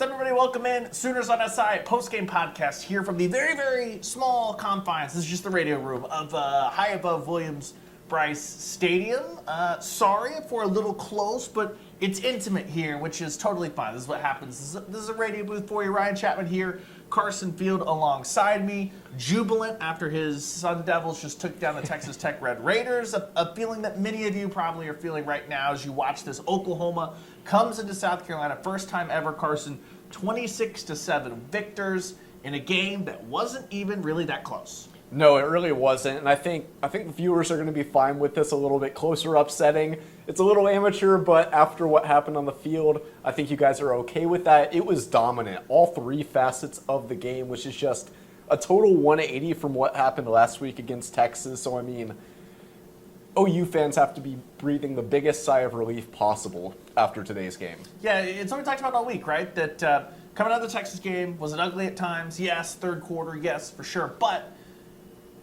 Everybody, welcome in. Sooners on SI Postgame podcast here from the very, very small confines. This is just the radio room of high above Williams-Brice Stadium. Sorry if we're a little close, but it's intimate here, which is totally fine. This is what happens. This is a radio booth for you. Ryan Chapman here. Carson Field alongside me, jubilant after his Sun Devils just took down the Texas Tech Red Raiders. A feeling that many of you probably are feeling right now as you watch this. Oklahoma comes into South Carolina, first time ever, Carson, 26-7 victors in a game that wasn't even really that close. No, it really wasn't, and I think the viewers are going to be fine with this a little bit closer upsetting. It's a little amateur, but after what happened on the field, I think you guys are okay with that. It was dominant. All three facets of the game, which is just a total 180 from what happened last week against Texas. So, I mean, OU fans have to be breathing the biggest sigh of relief possible after today's game. Yeah, it's what we talked about all week, right? That coming out of the Texas game, was it ugly at times? Yes. Third quarter, yes, for sure. But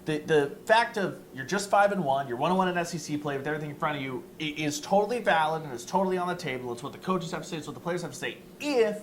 the fact of you're just 5-1, you're 1-1 in SEC play with everything in front of you is totally valid and is totally on the table. It's what the coaches have to say. It's what the players have to say. If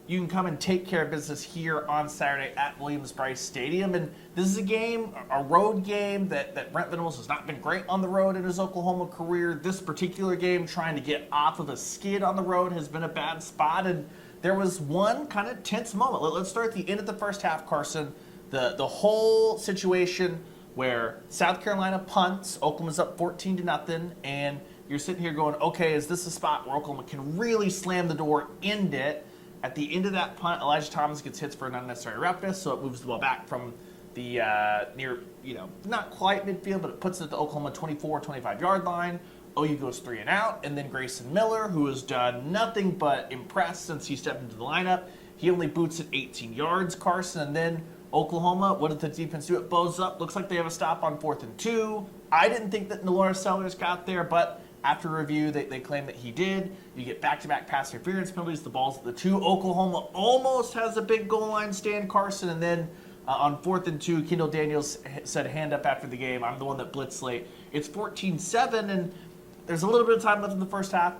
you can come and take care of business here on Saturday at Williams-Brice Stadium. And this is a game, a road game that Brent Venables has not been great on the road in his Oklahoma career. This particular game, trying to get off of a skid on the road, has been a bad spot. And there was one kind of tense moment. Let's start at the end of the first half, Carson. The whole situation where South Carolina punts, Oklahoma's up 14-0, and you're sitting here going, okay, is this a spot where Oklahoma can really slam the door, end it? At the end of that punt, Elijah Thomas gets hits for an unnecessary roughness, so it moves the ball back from the near, not quite midfield, but it puts it at the Oklahoma 24, 25-yard line. OU goes 3 and out, and then Grayson Miller, who has done nothing but impress since he stepped into the lineup, he only boots it 18 yards, Carson, and then Oklahoma, what did the defense do? It bows up. Looks like they have a stop on 4th and 2. I didn't think that Nelora Sellers got there, but after review, they claim that he did. You get back-to-back pass interference penalties. The ball's at the 2. Oklahoma almost has a big goal line stand, Carson, and then on 4th and 2, Kendall Daniels said hand up after the game. I'm the one that blitzed late. It's 14-7, and there's a little bit of time left in the first half.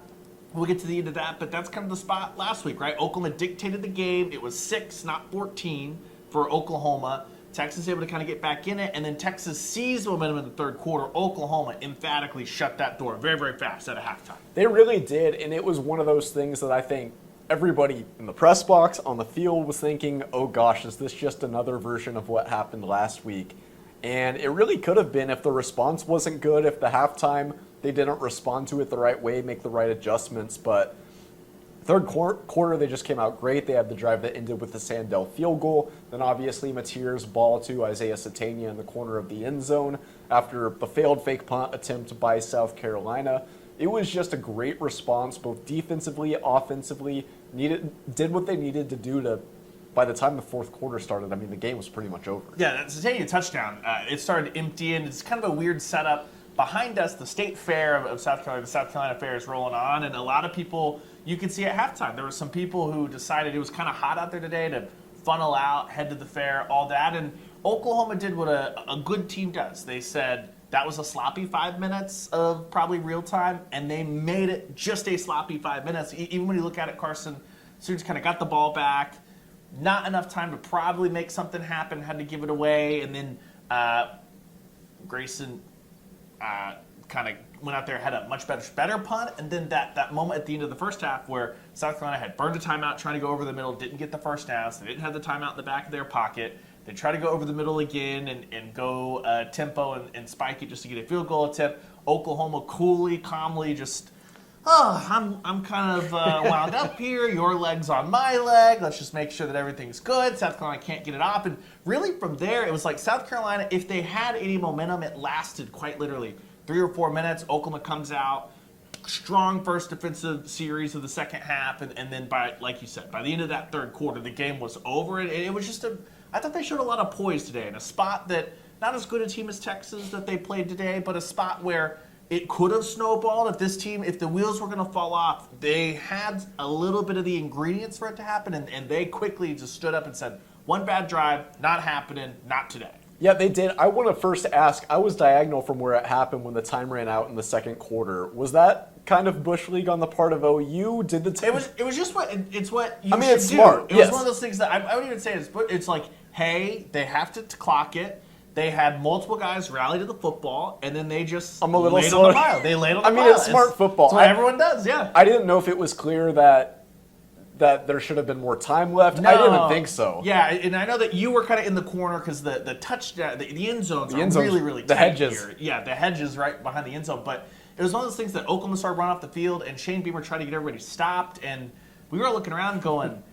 We'll get to the end of that, but that's kind of the spot last week, right? Oklahoma dictated the game. It was 6, not 14. For Oklahoma. Texas able to kind of get back in it, and then Texas seized momentum in the third quarter. Oklahoma emphatically shut that door very, very fast at a halftime. They really did, and it was one of those things that I think everybody in the press box, on the field, was thinking, oh gosh, is this just another version of what happened last week? And it really could have been if the response wasn't good, if the halftime they didn't respond to it the right way, make the right adjustments, but third quarter, they just came out great. They had the drive that ended with the Sandell field goal. Then obviously Mateer's ball to Isaiah Satania in the corner of the end zone after the failed fake punt attempt by South Carolina. It was just a great response, both defensively, offensively. Did what they needed to do to. By the time the fourth quarter started, I mean, the game was pretty much over. Yeah, that Satania touchdown. It started empty, and it's kind of a weird setup. Behind us, the state fair of South Carolina, the South Carolina fair is rolling on, and a lot of people you could see at halftime. There were some people who decided it was kind of hot out there today to funnel out, head to the fair, all that, and Oklahoma did what a good team does. They said that was a sloppy 5 minutes of probably real time, and they made it just a sloppy 5 minutes. Even when you look at it, Carson, students kind of got the ball back, not enough time to probably make something happen, had to give it away, and then Grayson kind of went out there, had a much better punt, and then that moment at the end of the first half where South Carolina had burned a timeout trying to go over the middle, didn't get the first down, so they didn't have the timeout in the back of their pocket. They tried to go over the middle again and go tempo and spike it just to get a field goal attempt. Oklahoma calmly just, I'm kind of wound up here. Your leg's on my leg. Let's just make sure that everything's good. South Carolina can't get it off. And really from there, it was like South Carolina, if they had any momentum, it lasted quite literally 3 or 4 minutes. Oklahoma comes out, strong first defensive series of the second half. And then by, like you said, by the end of that third quarter, the game was over. And it was just I thought they showed a lot of poise today in a spot that, not as good a team as Texas that they played today, but a spot where it could have snowballed if the wheels were going to fall off. They had a little bit of the ingredients for it to happen, and they quickly just stood up and said, one bad drive, not happening, not today. Yeah, they did. I want to first ask, I was diagonal from where it happened when the time ran out in the second quarter. Was that kind of bush league on the part of OU. Did the It was just it's what you mean, should it's do. smart. It was one of those things that I wouldn't even say it's like, hey, they have to clock it. They had multiple guys rally to the football, and then they just I'm a little laid slow. on the pile. They laid on the pile. I mean, it's smart football. It's what everyone does, yeah. I didn't know if it was clear that there should have been more time left. No. I didn't think so. Yeah, and I know that you were kind of in the corner because the touchdown, the end zones are really, really the tight hedges. here. Yeah, the hedges right behind the end zone. But it was one of those things that Oklahoma started running off the field, and Shane Beamer tried to get everybody stopped, and we were looking around going,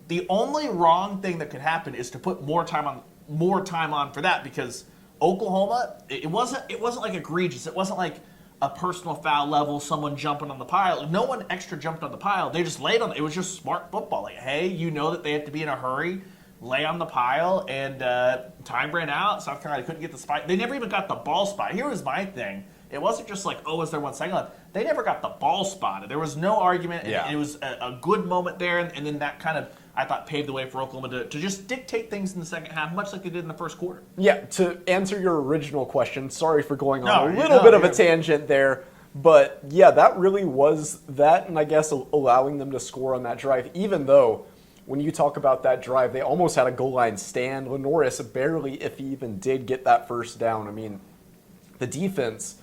the only wrong thing that could happen is to put more time on for that, because Oklahoma, it wasn't like egregious. It wasn't like a personal foul level, someone jumping on the pile. No one extra jumped on the pile. They just laid on it. It was just smart football. Like, hey, you know that they have to be in a hurry, lay on the pile, and time ran out. South Carolina couldn't get the spot. They never even got the ball spot. Here was my thing. It wasn't just like, oh, is there 1 second left? They never got the ball spotted. There was no argument. Yeah. It was a good moment there, and then that kind of, I thought, paved the way for Oklahoma to just dictate things in the second half, much like they did in the first quarter. Yeah, to answer your original question, sorry for going on a little bit of a tangent there, but yeah, that really was that, and I guess allowing them to score on that drive, even though when you talk about that drive, they almost had a goal line stand. Lenoris barely, if he even did get that first down. I mean, the defense,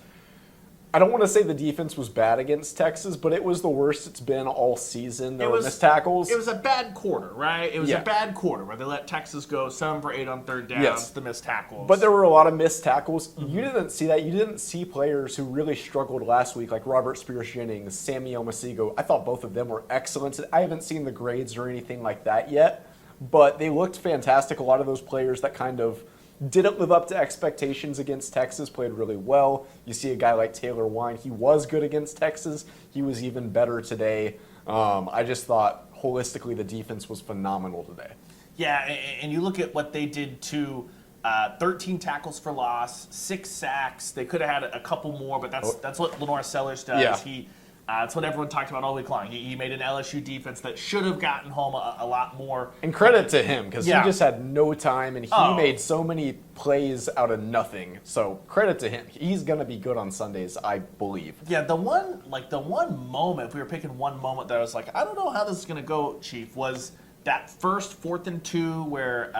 I don't want to say the defense was bad against Texas, but it was the worst it's been all season. There were missed tackles. It was a bad quarter, right? It was Yeah. a bad quarter where they let Texas go 7 for 8 on third downs, Yes. the missed tackles. But there were a lot of missed tackles. You didn't see that. You didn't see players who really struggled last week, like Robert Spears-Jennings, Samuel Masigo. I thought both of them were excellent. I haven't seen the grades or anything like that yet, but they looked fantastic. A lot of those players that kind of didn't live up to expectations against Texas played really well. You see a guy like Taylor Wine. He was good against Texas. He was even better today. I just thought holistically the defense was phenomenal today. Yeah, and you look at what they did to 13 tackles for loss, 6 sacks. They could have had a couple more, but that's what Lenore Sellers does. Yeah. That's what everyone talked about all week long. He made an LSU defense that should have gotten home a lot more. And credit to him, because Yeah. he just had no time, and he made so many plays out of nothing. So credit to him. He's going to be good on Sundays, I believe. Yeah, the one moment, if we were picking one moment that I was like, I don't know how this is going to go, Chief, was that first 4th and 2 where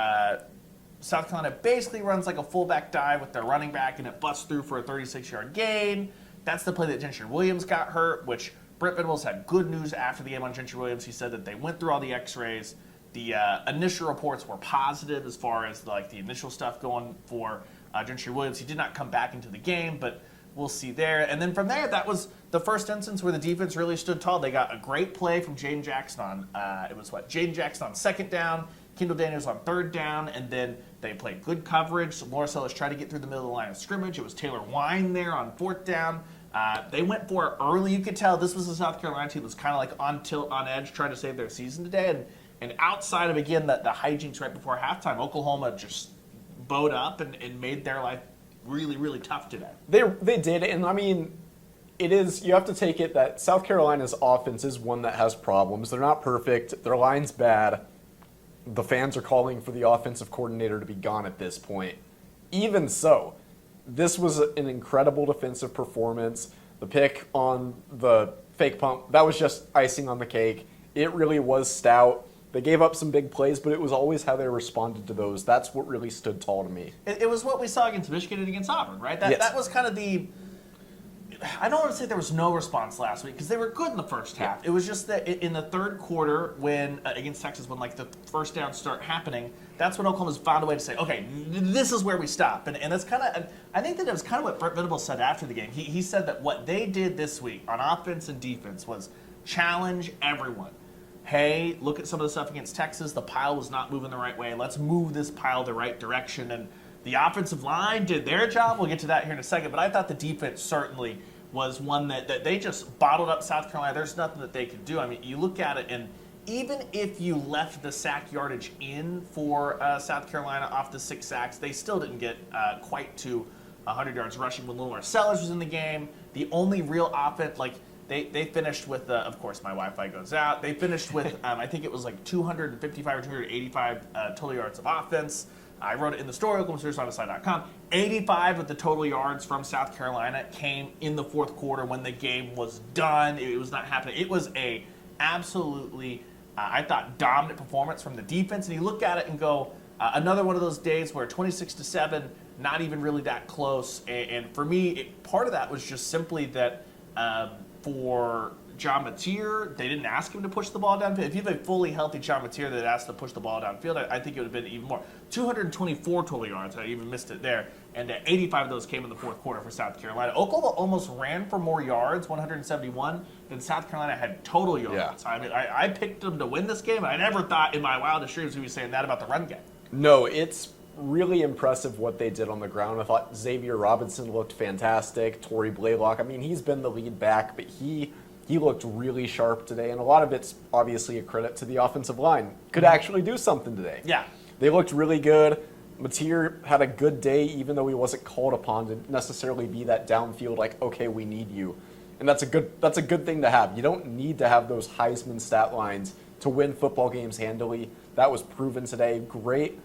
South Carolina basically runs like a fullback dive with their running back, and it busts through for a 36-yard gain. That's the play that Gentry Williams got hurt, which Brent Venables had good news after the game on Gentry Williams. He said that they went through all the x-rays. The initial reports were positive as far as like the initial stuff going for Gentry Williams. He did not come back into the game, but we'll see there. And then from there, that was the first instance where the defense really stood tall. They got a great play from Jaden Jackson on, Jaden Jackson on 2nd down, Kendall Daniels on 3rd down, and then they played good coverage. Laura Sellers tried to get through the middle of the line of scrimmage. It was Taylor Wine there on 4th down. They went for it early. You could tell this was a South Carolina team that was kind of like on tilt, on edge, trying to save their season today. And outside of, again, the hijinks right before halftime, Oklahoma just bowed up and made their life really, really tough today. They did, and I mean, it is, you have to take it that South Carolina's offense is one that has problems. They're not perfect. Their line's bad. The fans are calling for the offensive coordinator to be gone at this point. Even so, this was an incredible defensive performance. The pick on the fake pump, that was just icing on the cake. It really was stout. They gave up some big plays, but it was always how they responded to those. That's what really stood tall to me. It was what we saw against Michigan and against Auburn, right? That was kind of the... I don't want to say there was no response last week because they were good in the first half. It was just that in the third quarter, when against Texas, when like the first downs start happening, that's when Oklahoma's found a way to say, okay, this is where we stop. And that's kind of, I think that it was kind of what Brent Venables said after the game. He said that what they did this week on offense and defense was challenge everyone. Hey, look at some of the stuff against Texas. The pile was not moving the right way. Let's move this pile the right direction. And the offensive line did their job. We'll get to that here in a second. But I thought the defense certainly was one that they just bottled up South Carolina. There's nothing that they could do. I mean, you look at it, and even if you left the sack yardage in for South Carolina off the 6 sacks, they still didn't get quite to 100 yards rushing when Lenore Sellers was in the game. The only real offense, like They finished with, of course, my Wi-Fi goes out. They finished with, I think it was like 255 or 285 total yards of offense. I wrote it in the story, OklahomaSooners.com. 85 of the total yards from South Carolina came in the fourth quarter when the game was done. It was not happening. It was a absolutely, I thought, dominant performance from the defense. And you look at it and go, another one of those days where 26-7, not even really that close. And for me, part of that was just simply that for John Mateer, they didn't ask him to push the ball downfield. If you have a fully healthy John Mateer that asked to push the ball downfield, I think it would have been even more. 224 total yards. I even missed it there. And 85 of those came in the fourth quarter for South Carolina. Oklahoma almost ran for more yards, 171, than South Carolina had total yards. Yeah. I mean, I picked them to win this game, and I never thought in my wildest dreams we'd be saying that about the run game. No, it's really impressive what they did on the ground. I thought Xavier Robinson looked fantastic. Torrey Blaylock, I mean, he's been the lead back, but he looked really sharp today, and a lot of it's obviously a credit to the offensive line. Could actually do something today. Yeah. They looked really good. Mateer had a good day, even though he wasn't called upon to necessarily be that downfield, like, okay, we need you. And that's a good thing to have. You don't need to have those Heisman stat lines to win football games handily. That was proven today. Great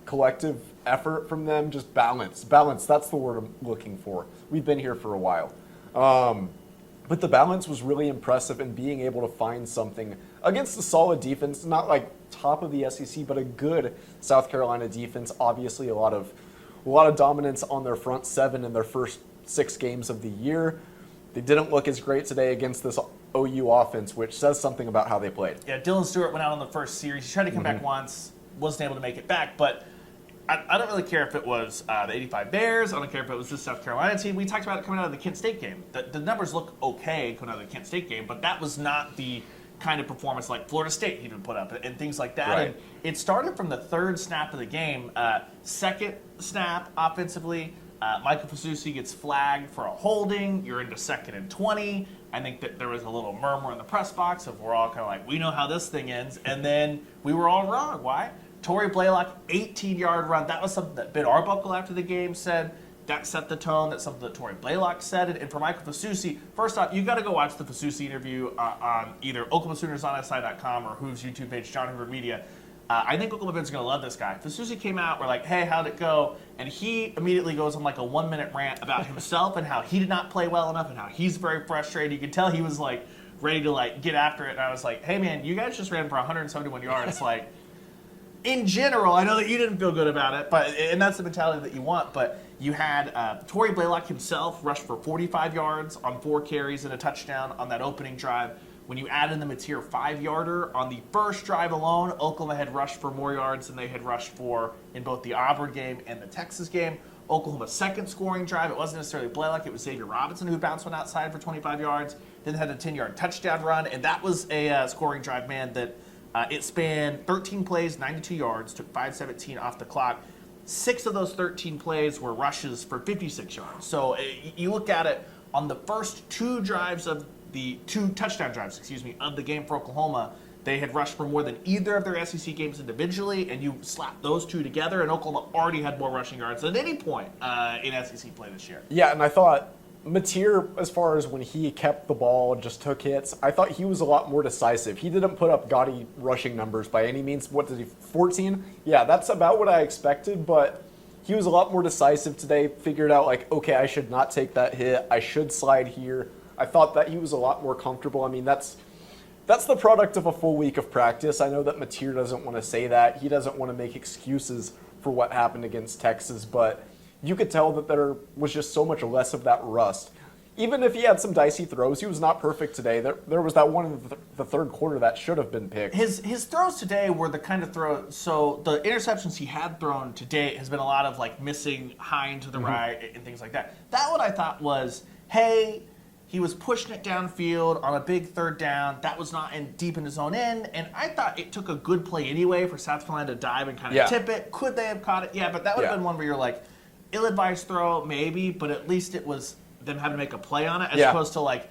collective effort from them. Just balance. That's the word I'm looking for. We've been here for a while. But the balance was really impressive in being able to find something against a solid defense, not like top of the SEC, but a good South Carolina defense. Obviously, a lot of dominance on their front seven in their first 6 games of the year. They didn't look as great today against this OU offense, which says something about how they played. Yeah, Dylan Stewart went out on the first series. He tried to come back once, wasn't able to make it back, but I don't really care if it was the 85 Bears. I don't care if it was this South Carolina team. We talked about it coming out of the Kent State game. The numbers look okay coming out of the Kent State game, but that was not the kind of performance like Florida State even put up and things like that. Right. And it started from the third snap of the game. Second snap offensively, Michael Fasusi gets flagged for a holding. You're into 2nd and 20. I think that there was a little murmur in the press box of we're all kind of like, we know how this thing ends. And then we were all wrong. Why? Torrey Blaylock, 18-yard run. That was something that Ben Arbuckle after the game said. That set the tone. That's something that Torrey Blaylock said. And for Michael Fasusi, first off, you got to go watch the Fasusi interview on either OklahomaSooners.si.com or Who's YouTube page, John Hoover Media. I think Oklahoma fans are going to love this guy. Fasusi came out, we're like, hey, how'd it go? And he immediately goes on like a 1-minute rant about himself and how he did not play well enough and how he's very frustrated. You could tell he was like ready to like get after it. And I was like, hey, man, you guys just ran for 171 yards. Like, in general, I know that you didn't feel good about it, and that's the mentality that you want, but you had Torrey Blaylock himself rush for 45 yards on 4 carries and a touchdown on that opening drive. When you add in the Mateer 5-yarder on the first drive alone, Oklahoma had rushed for more yards than they had rushed for in both the Auburn game and the Texas game. Oklahoma's second scoring drive, it wasn't necessarily Blaylock, it was Xavier Robinson who bounced one outside for 25 yards, then had a 10-yard touchdown run, and that was a scoring drive, man, that it spanned 13 plays, 92 yards, took 5:17 off the clock. 6 of those 13 plays were rushes for 56 yards. So you look at it on the first 2 drives of the 2 touchdown drives, of the game for Oklahoma, they had rushed for more than either of their SEC games individually, and you slap those 2 together, and Oklahoma already had more rushing yards than any point in SEC play this year. Yeah, and I thought Mateer, as far as when he kept the ball and just took hits, I thought he was a lot more decisive. He didn't put up gaudy rushing numbers by any means. What did he, 14? Yeah, that's about what I expected, but he was a lot more decisive today, figured out like, okay, I should not take that hit. I should slide here. I thought that he was a lot more comfortable. I mean, that's the product of a full week of practice. I know that Mateer doesn't want to say that. He doesn't want to make excuses for what happened against Texas, but you could tell that there was just so much less of that rust. Even if he had some dicey throws, he was not perfect today. There was that one in the third quarter that should have been picked. His throws today were the kind of throw. So the interceptions he had thrown to date has been a lot of like missing high and to the right and things like that. That one I thought was, hey, he was pushing it downfield on a big third down. That was not deep in his own end. And I thought it took a good play anyway for South Carolina to dive and kind of tip it. Could they have caught it? Yeah, but that would have been one where you're like, ill-advised throw, maybe, but at least it was them having to make a play on it, as opposed to like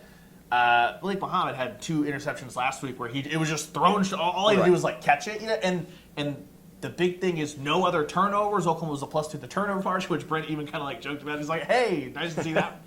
Malik Muhammad had 2 interceptions last week where it was just thrown. All he had to do was like catch it, and the big thing is no other turnovers. Oklahoma was a +2 the turnover margin, which Brent even kind of like joked about. He's like, hey, nice to see that.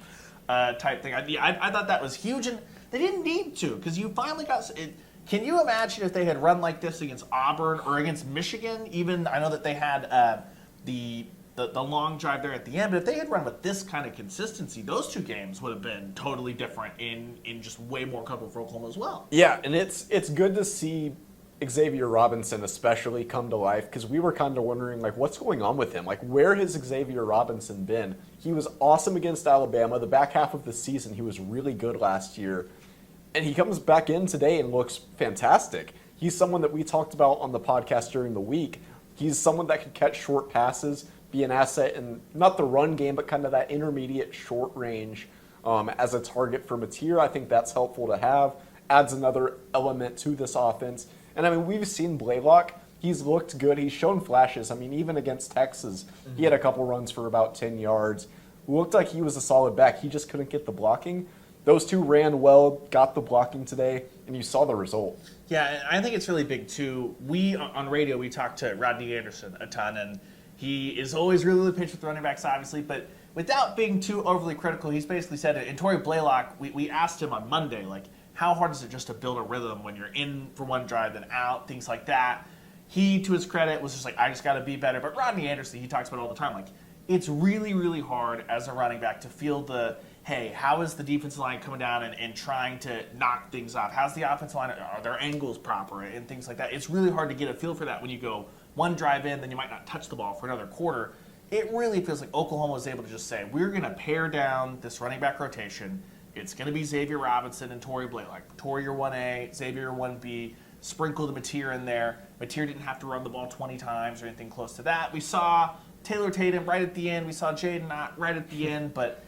type thing. I thought that was huge, and they didn't need to because you finally got it. Can you imagine if they had run like this against Auburn or against Michigan? Even I know that they had the long drive there at the end, but if they had run with this kind of consistency, those two games would have been totally different in just way more comfortable for Oklahoma as well. Yeah, and it's good to see Xavier Robinson especially come to life because we were kind of wondering, like, what's going on with him? Like, where has Xavier Robinson been? He was awesome against Alabama. The back half of the season, he was really good last year. And he comes back in today and looks fantastic. He's someone that we talked about on the podcast during the week. He's someone that could catch short passes, be an asset in not the run game, but kind of that intermediate short range as a target for Mateer. I think that's helpful to have. Adds another element to this offense. And I mean, we've seen Blaylock. He's looked good. He's shown flashes. I mean, even against Texas, he had a couple runs for about 10 yards. Looked like he was a solid back. He just couldn't get the blocking. Those two ran well, got the blocking today, and you saw the result. Yeah, I think it's really big, too. We, on radio, we talked to Rodney Anderson a ton, and he is always really pitched with running backs, obviously, but without being too overly critical, he's basically said it. And Torrey Blaylock, we asked him on Monday, like, how hard is it just to build a rhythm when you're in for one drive, then out, things like that. He, to his credit, was just like, I just got to be better. But Rodney Anderson, he talks about it all the time, like, it's really, really hard as a running back to feel the, hey, how is the defensive line coming down and trying to knock things off? How's the offensive line? Are their angles proper and things like that? It's really hard to get a feel for that when you go one drive in, then you might not touch the ball for another quarter. It really feels like Oklahoma was able to just say, we're going to pare down this running back rotation. It's going to be Xavier Robinson and Torrey Blaylock. Torrey your 1A, Xavier your 1B. Sprinkle the Mateer in there. Mateer didn't have to run the ball 20 times or anything close to that. We saw Taylor Tatum right at the end. We saw Jaden Knott right at the end, but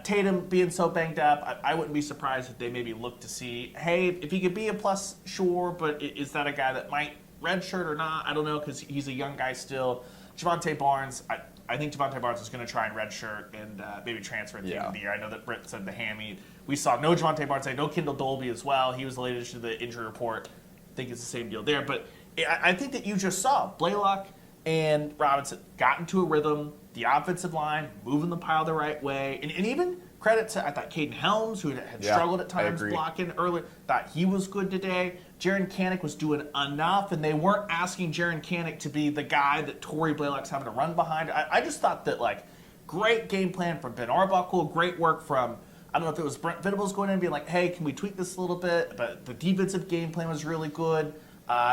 Tatum being so banged up, I wouldn't be surprised if they maybe look to see, hey, if he could be a plus, sure, but is that a guy that might redshirt or not? I don't know because he's a young guy still. Javonte Barnes, I think Javonte Barnes is going to try and redshirt and maybe transfer at the end of the year. I know that Britt said the hammy. We saw no Javonte Barnes, no Kendall Dolby as well. He was the latest to the injury report. I think it's the same deal there. But I think that you just saw Blaylock and Robinson got into a rhythm, the offensive line moving the pile the right way, and even credit to, I thought, Caden Helms, who had struggled at times blocking earlier, thought he was good today. Jaron Canick was doing enough, and they weren't asking Jaron Canick to be the guy that Torrey Blaylock's having to run behind. I just thought that, like, great game plan from Ben Arbuckle, great work from, I don't know if it was Brent Venables going in and being like, hey, can we tweak this a little bit? But the defensive game plan was really good.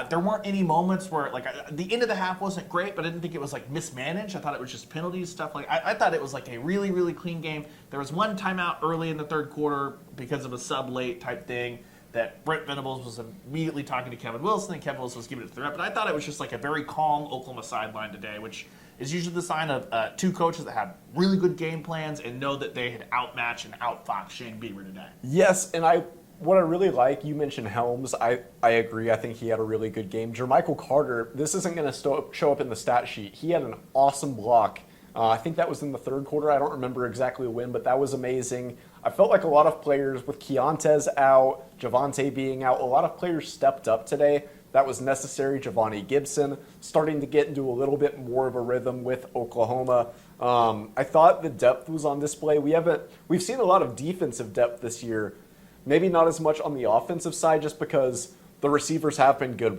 There weren't any moments where, like, the end of the half wasn't great, but I didn't think it was, like, mismanaged. I thought it was just penalties, stuff like I thought it was, like, a really, really clean game. There was one timeout early in the third quarter because of a sub-late type thing that Brent Venables was immediately talking to Kevin Wilson, and Kevin Wilson was giving it to the rep. But I thought it was just, like, a very calm Oklahoma sideline today, which is usually the sign of two coaches that have really good game plans and know that they had outmatched and outfought Shane Beamer today. Yes, and what I really like, you mentioned Helms. I agree. I think he had a really good game. Jermichael Carter, this isn't going to show up in the stat sheet. He had an awesome block. I think that was in the third quarter. I don't remember exactly when, but that was amazing. I felt like a lot of players, with Keontae out, Javonte being out, a lot of players stepped up today. That was necessary. Javonte Gibson starting to get into a little bit more of a rhythm with Oklahoma. I thought the depth was on display. We've seen a lot of defensive depth this year. Maybe not as much on the offensive side, just because the receivers have been good.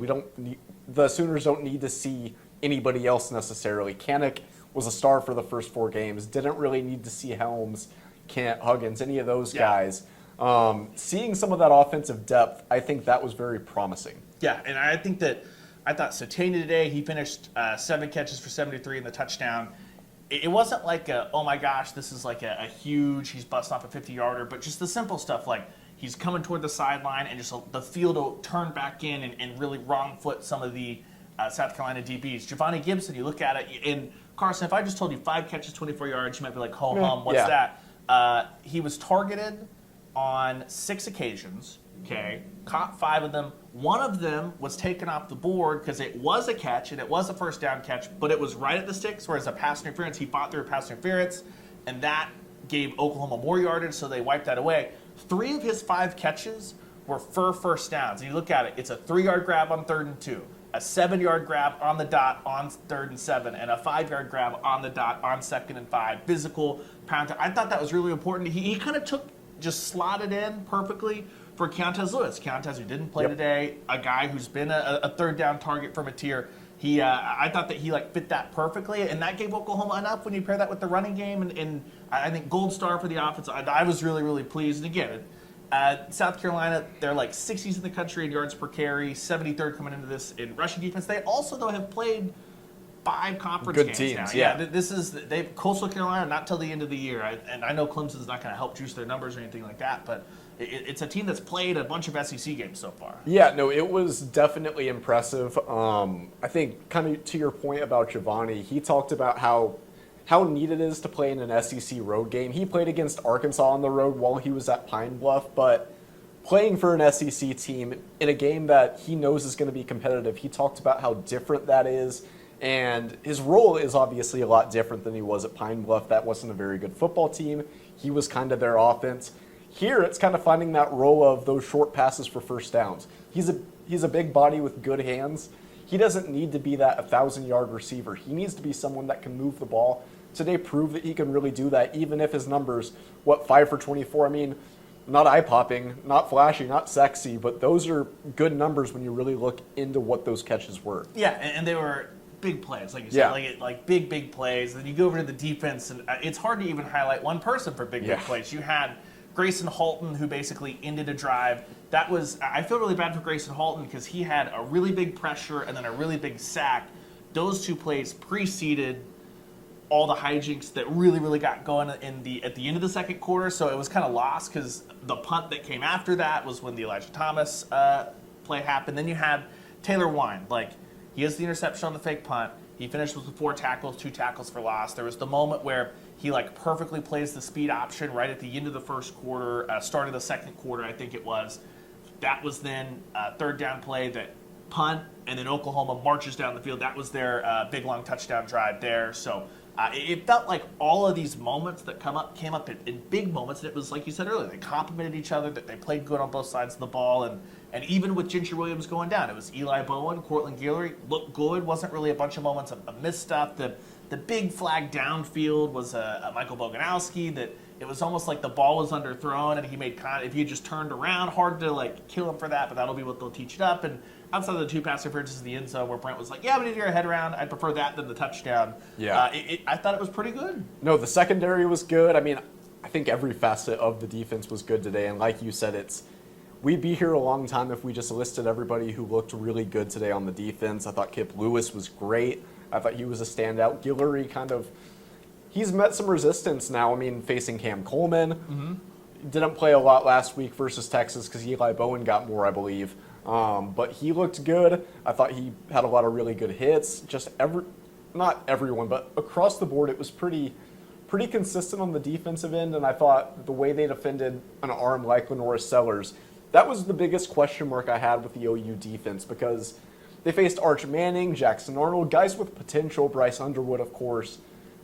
The Sooners don't need to see anybody else necessarily. Canick was a star for the first 4 games. Didn't really need to see Helms, Kent, Huggins, any of those guys. Seeing some of that offensive depth, I think that was very promising. Yeah, and I thought Satania today, he finished 7 catches for 73 in the touchdown. It wasn't like oh my gosh, this is like a huge, he's busting off a 50-yarder, but just the simple stuff like he's coming toward the sideline and just the field will turn back in and really wrong foot some of the South Carolina DBs. Javonte Gibson, you look at it, and Carson, if I just told you 5 catches, 24 yards, you might be like, ho-hum, what's that? He was targeted on 6 occasions, okay, caught 5 of them. 1 of them was taken off the board because it was a catch and it was a first down catch, but it was right at the sticks, whereas a pass interference, he fought through a pass interference, and that gave Oklahoma more yardage, so they wiped that away. 3 of his 5 catches were for first downs. And you look at it, it's a 3-yard grab on 3rd and 2, a 7-yard grab on the dot on 3rd and 7, and a 5-yard grab on the dot on 2nd and 5. Physical pound. I thought that was really important. He kind of just slotted in perfectly for Keontez Lewis. Keontez, who didn't play today, a guy who's been a 3rd down target from a tier. I thought that he fit that perfectly, and that gave Oklahoma enough when you pair that with the running game, and I think gold star for the offense. I was really, really pleased. And again, South Carolina, they're 60s in the country in yards per carry, 73rd coming into this in rushing defense. They also, though, have played 5 conference good games teams, now. Yeah, they've Coastal Carolina not till the end of the year, and I know Clemson's not going to help juice their numbers or anything like that, but it's a team that's played a bunch of SEC games so far. Yeah, no, it was definitely impressive. I think kind of to your point about Giovanni, he talked about how neat it is to play in an SEC road game. He played against Arkansas on the road while he was at Pine Bluff, but playing for an SEC team in a game that he knows is going to be competitive, he talked about how different that is. And his role is obviously a lot different than he was at Pine Bluff. That wasn't a very good football team. He was kind of their offense. Here, it's kind of finding that role of those short passes for first downs. He's a big body with good hands. He doesn't need to be that 1,000-yard receiver. He needs to be someone that can move the ball. Today proved that he can really do that, even if his numbers, 5 for 24? I mean, not eye-popping, not flashy, not sexy, but those are good numbers when you really look into what those catches were. Yeah, and they were big plays, like you said, like big plays. And then you go over to the defense, and it's hard to even highlight one person for big plays. You had Grayson Halton, who basically ended a drive. I feel really bad for Grayson Halton because he had a really big pressure and then a really big sack. Those 2 plays preceded all the hijinks that really, really got going at the end of the second quarter. So it was kind of lost because the punt that came after that was when the Elijah Thomas play happened. Then you had Taylor Wine. He has the interception on the fake punt. He finished with 4 tackles, 2 tackles for loss. There was the moment where he perfectly plays the speed option right at the end of the first quarter, start of the second quarter, I think it was. That was then a 3rd down play that punt, and then Oklahoma marches down the field. That was their big, long touchdown drive there. So it felt like all of these moments that came up in big moments, and it was like you said earlier, they complemented each other, that they played good on both sides of the ball, and even with Ginger Williams going down, it was Eli Bowen, Cortland Guillory, looked good, wasn't really a bunch of moments of missed stuff. The big flag downfield was a Michael Boganowski that it was almost like the ball was underthrown, and he made if he had just turned around, hard to kill him for that, but that'll be what they'll teach it up. And outside of the 2 pass interferences in the end zone where Brent was we need to get our head around, I'd prefer that than the touchdown. Yeah. I thought it was pretty good. No, the secondary was good. I mean, I think every facet of the defense was good today, and like you said, we'd be here a long time if we just listed everybody who looked really good today on the defense. I thought Kip Lewis was great. I thought he was a standout. Guillory he's met some resistance now. I mean, facing Cam Coleman. Mm-hmm. Didn't play a lot last week versus Texas because Eli Bowen got more, I believe. But he looked good. I thought he had a lot of really good hits. Not everyone, but across the board, it was pretty consistent on the defensive end. And I thought the way they defended an arm like Lenoris Sellers, that was the biggest question mark I had with the OU defense because they faced Arch Manning, Jackson Arnold, guys with potential, Bryce Underwood, of course.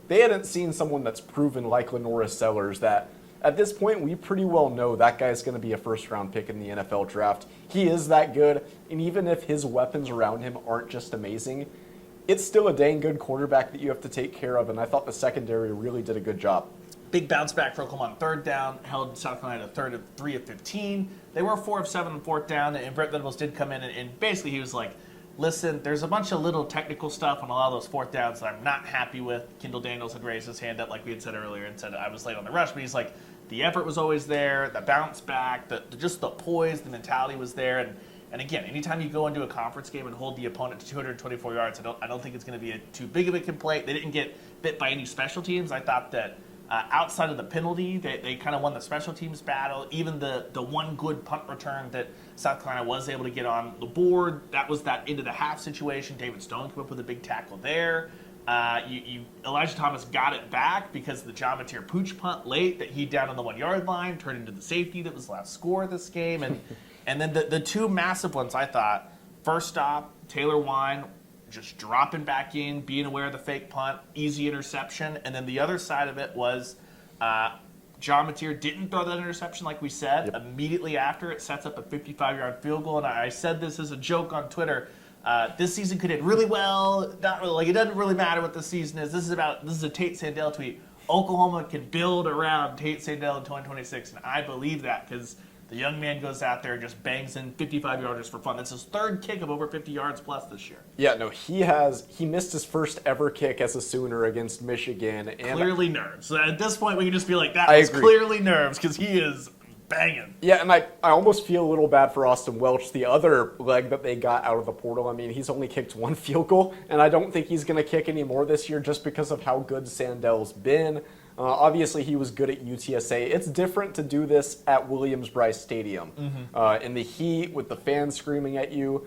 They hadn't seen someone that's proven like Lenoris Sellers that at this point we pretty well know that guy's going to be a first-round pick in the NFL draft. He is that good, and even if his weapons around him aren't just amazing, it's still a dang good quarterback that you have to take care of, and I thought the secondary really did a good job. Big bounce back for Oklahoma on 3rd down, held South Carolina to 3 of 15. They were 4 of 7 on 4th down, and Brent Venables did come in, and basically he was like, listen, there's a bunch of little technical stuff on a lot of those 4th downs that I'm not happy with. Kendall Daniels had raised his hand up like we had said earlier and said I was late on the rush, but he's like, the effort was always there, the bounce back, just the poise, the mentality was there. And again, anytime you go into a conference game and hold the opponent to 224 yards, I don't think it's going to be too big of a complaint. They didn't get bit by any special teams. I thought that outside of the penalty, they kind of won the special teams battle. Even the one good punt return that South Carolina was able to get on the board, that was that into the half situation. David Stone came up with a big tackle there. Elijah Thomas got it back because of the John Mateer Pooch punt late that he down on the 1-yard line turned into the safety that was the last score of this game. And then the 2 massive ones I thought, first stop, Taylor Wine just dropping back in, being aware of the fake punt, easy interception. And then the other side of it was John Mateer didn't throw that interception like we said. Yep. Immediately after, it sets up a 55-yard field goal. And I said this as a joke on Twitter. This season could end really well. Not really. Like, it doesn't really matter what the season is. This is a Tate Sandell tweet. Oklahoma can build around Tate Sandell in 2026, and I believe that because the young man goes out there and just bangs in 55-yarders for fun. That's his third kick of over 50 yards plus this year. Yeah, no, he missed his first ever kick as a Sooner against Michigan. And Clearly nerves. So at this point, we can just be like, that I was agree. clearly nerves because he is banging. Yeah, and I almost feel a little bad for Austin Welch, the other leg that they got out of the portal. I mean, he's only kicked one field goal, and I don't think he's going to kick any more this year just because of how good Sandell's been. Obviously, he was good at UTSA. It's different to do this at Williams-Brice Stadium. In the heat, with the fans screaming at you,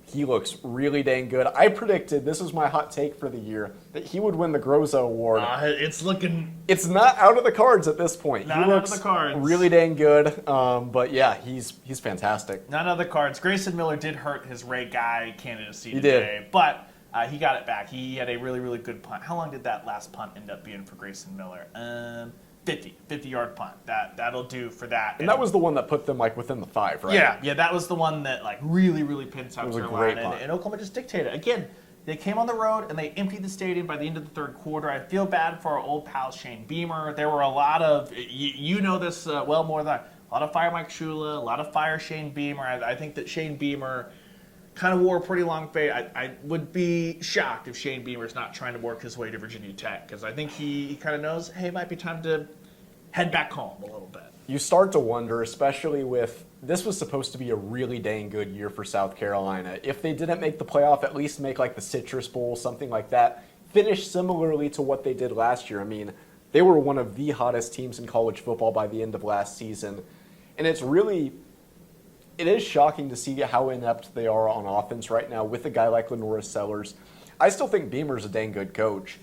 he looks really dang good. I predicted, this is my hot take for the year, that he would win the Groza Award. It's looking... It's not out of the cards at this point. Not he out looks of the cards. really dang good. But yeah, he's fantastic. None of the cards. Grayson Miller did hurt his Ray Guy candidacy He today, did. but he got it back. He had a really, really good punt. How long did that last punt end up being for Grayson Miller? 50-yard punt. That'll do for that. And that was the one that put them like within the 5, right? Yeah, that was the one that like really, really pinned South It was a Carolina, great punt. and Oklahoma just dictated. Again, they came on the road and they emptied the stadium by the end of the third quarter. I feel bad for our old pal Shane Beamer. There were a lot of, you know this well more than I, a lot of fire Mike Shula, a lot of fire Shane Beamer. I think that Shane Beamer kind of wore a pretty long fade. I would be shocked if Shane Beamer's not trying to work his way to Virginia Tech because I think he kind of knows, hey, it might be time to head back home a little bit. You start to wonder, especially with this was supposed to be a really dang good year for South Carolina. If they didn't make the playoff, at least make like the Citrus Bowl, something like that. Finish similarly to what they did last year. I mean, they were one of the hottest teams in college football by the end of last season. And it is shocking to see how inept they are on offense right now with a guy like Lenora Sellers. I still think Beamer's a dang good coach.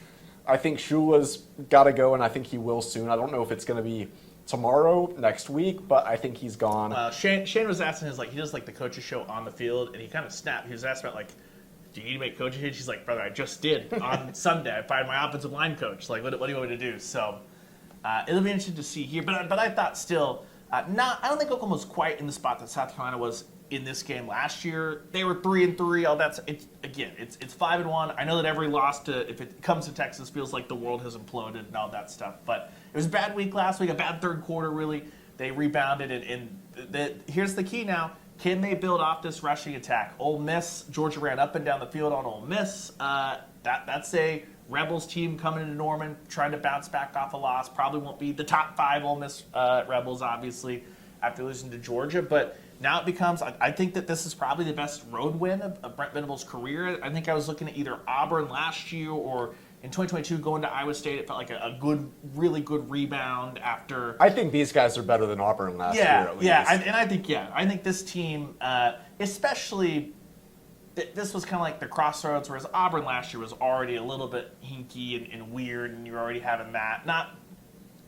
I think Shula's got to go, and I think he will soon. I don't know if it's going to be tomorrow, next week, but I think he's gone. Shane was asking he does like the coaches show on the field, and he kind of snapped. He was asked about like, do you need to make coaches change? He's like, brother, I just did on Sunday. I fired my offensive line coach. Like, what do you want me to do? So it'll be interesting to see here. But I thought still, I don't think Oklahoma was quite in the spot that South Carolina was in this game last year. They were 3-3. All that's it's 5-1. I know that every loss if it comes to Texas feels like the world has imploded and all that stuff. But it was a bad week last week, a bad third quarter really. They rebounded and here's the key now. Can they build off this rushing attack? Ole Miss, Georgia ran up and down the field on Ole Miss. That's a Rebels team coming into Norman, trying to bounce back off a loss. Probably won't be the top 5 Ole Miss Rebels, obviously, after losing to Georgia. But now it becomes, I think that this is probably the best road win of Brent Venables' career. I think I was looking at either Auburn last year or in 2022 going to Iowa State. It felt like a good, really good rebound after. I think these guys are better than Auburn last year, at least. I think this team, especially, this was kind of like the crossroads, whereas Auburn last year was already a little bit hinky and weird, and you're already having that.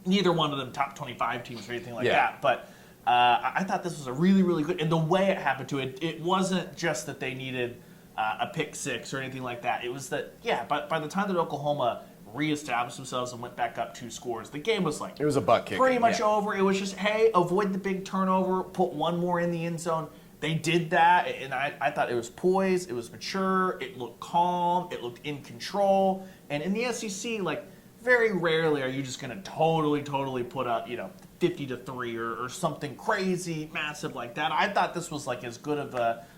Neither one of them top 25 teams or anything like that, but I thought this was a really, really good, and the way it happened to it wasn't just that they needed a pick six or anything like that. It was that, but by the time that Oklahoma reestablished themselves and went back up 2 scores, the game was like, it was a butt kick. Pretty much over. It was just, hey, avoid the big turnover, put one more in the end zone. They did that, and I thought it was poised, it was mature, it looked calm, it looked in control. And in the SEC, like, very rarely are you just going to totally put up, 50-3 or something crazy, massive like that. I thought this was like as good of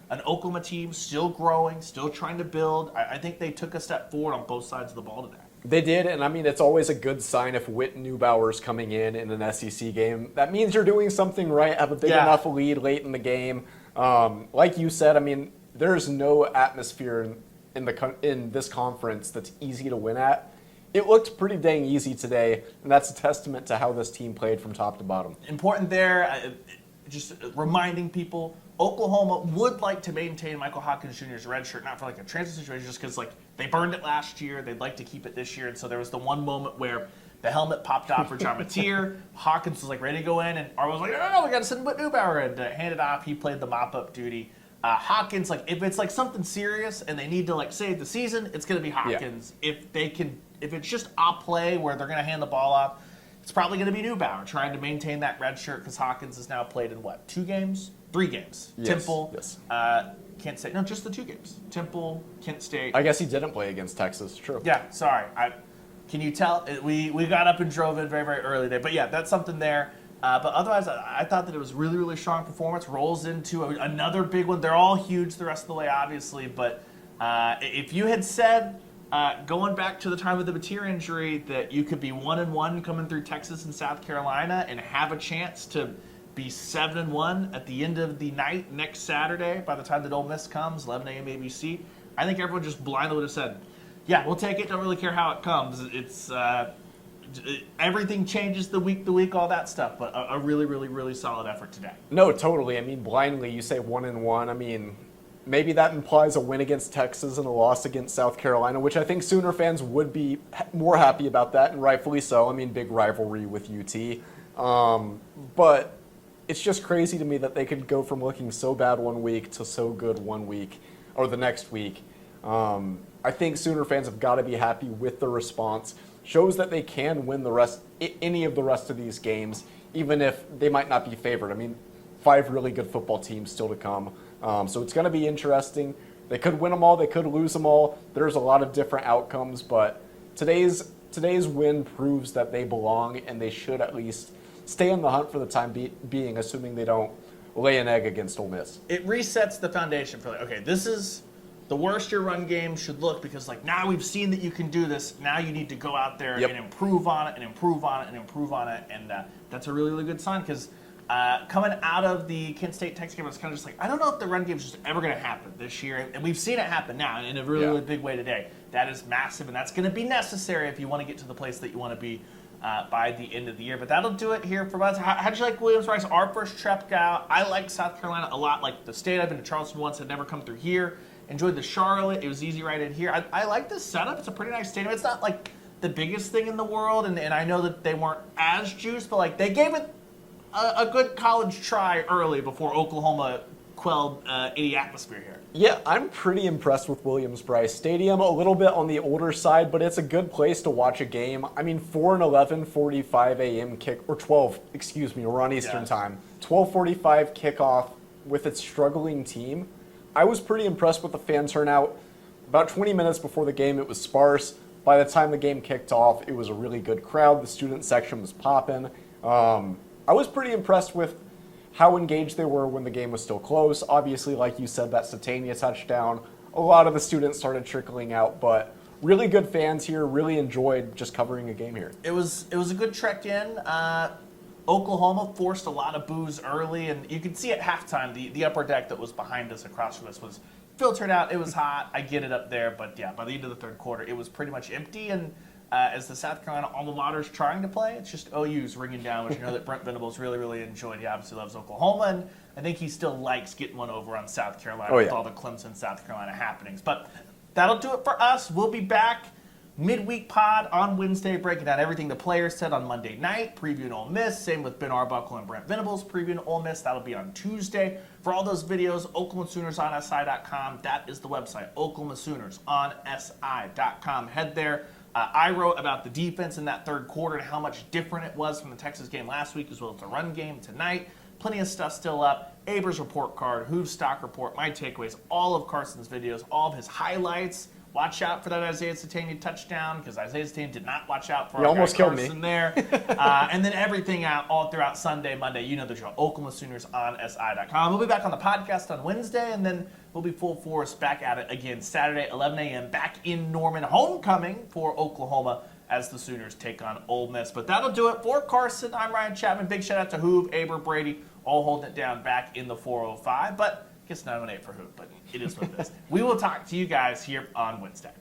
an Oklahoma team, still growing, still trying to build. I think they took a step forward on both sides of the ball today. They did, and I mean, it's always a good sign if Whit Neubauer's coming in an SEC game. That means you're doing something right, have a big enough lead late in the game. Like you said, I mean, there's no atmosphere in this conference that's easy to win at. It looked pretty dang easy today, and that's a testament to how this team played from top to bottom. Important there, just reminding people, Oklahoma would like to maintain Michael Hawkins Jr.'s red shirt, not for like a transfer situation, just because like they burned it last year. They'd like to keep it this year, and so there was the one moment where the helmet popped off for John Mateer. Hawkins was like ready to go in, and Arwa was like, no, we got to send Whit Neubauer and hand it off. He played the mop-up duty. Hawkins, like if it's like something serious and they need to like save the season, it's going to be Hawkins. If it's just a play where they're going to hand the ball off, it's probably going to be Neubauer trying to maintain that red shirt because Hawkins has now played in what, 2 games? 3 games. Yes, Temple, yes. Kent State. No, just the 2 games. Temple, Kent State. I guess he didn't play against Texas. True. Yeah, sorry. Can you tell? We got up and drove in very, very early there. But yeah, that's something there. But otherwise, I thought that it was really, really strong performance. Rolls into another big one. They're all huge the rest of the way, obviously. But if you had said, going back to the time of the Mateer injury, that you could be 1-1 coming through Texas and South Carolina and have a chance to be 7-1 at the end of the night next Saturday by the time that Ole Miss comes, 11 a.m. ABC, I think everyone just blindly would have said, yeah, we'll take it. Don't really care how it comes. It's everything changes the week, all that stuff. But a really, really, really solid effort today. No, totally. I mean, blindly, you say 1-1. I mean, maybe that implies a win against Texas and a loss against South Carolina, which I think Sooner fans would be more happy about that, and rightfully so. I mean, big rivalry with UT. But it's just crazy to me that they could go from looking so bad one week to so good one week, or the next week. I think Sooner fans have got to be happy with the response. Shows that they can win any of the rest of these games, even if they might not be favored. I mean, 5 really good football teams still to come. So it's going to be interesting. They could win them all. They could lose them all. There's a lot of different outcomes, but today's win proves that they belong, and they should at least stay in the hunt for the time being, assuming they don't lay an egg against Ole Miss. It resets the foundation for okay, this is the worst your run game should look because now we've seen that you can do this. Now you need to go out there and improve on it and improve on it and improve on it, and that's a really, really good sign because coming out of the Kent State Texas game, I was kind of just I don't know if the run game is just ever going to happen this year, and we've seen it happen now in a really, really big way today. That is massive, and that's going to be necessary if you want to get to the place that you want to be by the end of the year. But that'll do it here for us. How'd you like Williams-Rice? Our first trip out. I like South Carolina a lot. Like the state, I've been to Charleston once, had never come through here. Enjoyed the Charlotte. It was easy right in here. I like this setup. It's a pretty nice stadium. It's not the biggest thing in the world, and I know that they weren't as juiced, but they gave it a good college try early before Oklahoma quelled any atmosphere here. Yeah, I'm pretty impressed with Williams-Brice Stadium. A little bit on the older side, but it's a good place to watch a game. I mean, 4-11, 45 a.m. kick, or 12, excuse me, we're on Eastern time. 12:45 kickoff with its struggling team. I was pretty impressed with the fan turnout. About 20 minutes before the game, it was sparse. By the time the game kicked off, it was a really good crowd. The student section was popping. I was pretty impressed with how engaged they were when the game was still close. Obviously, like you said, that Satania touchdown, a lot of the students started trickling out, but really good fans here, really enjoyed just covering a game here. It was a good trek in. Oklahoma forced a lot of boos early, and you could see at halftime the upper deck that was behind us, across from us, was filtered out. It was hot. I get it up there, but yeah, by the end of the third quarter, it was pretty much empty, and as the South Carolina alma mater's trying to play, it's just OU's ringing down, which you know that Brent Venables really, really enjoyed. He obviously loves Oklahoma, and I think he still likes getting one over on South Carolina with all the Clemson, South Carolina happenings. But that'll do it for us. We'll be back midweek pod on Wednesday, breaking down everything the players said on Monday night, previewing Ole Miss. Same with Ben Arbuckle and Brent Venables previewing Ole Miss. That'll be on Tuesday. For all those videos, Oklahoma Sooners on SI.com. That is the website, Oklahoma Sooners on SI.com. Head there. I wrote about the defense in that third quarter and how much different it was from the Texas game last week, as well as the run game tonight. Plenty of stuff still up. Aber's report card, Hooves stock report, my takeaways, all of Carson's videos, all of his highlights. Watch out for that Isaiah Satania touchdown, because Isaiah Satania did not watch out for our almost killed Carson me there. And then everything out all throughout Sunday, Monday. You know the drill. Oklahoma Sooners on SI.com. We'll be back on the podcast on Wednesday, and then we'll be full force back at it again Saturday, 11 a.m. back in Norman. Homecoming for Oklahoma as the Sooners take on Ole Miss. But that'll do it for Carson. I'm Ryan Chapman. Big shout out to Hoove, Aber, Brady, all holding it down back in the 405. But I guess 918 for Hoove, but it is what it is. We will talk to you guys here on Wednesday.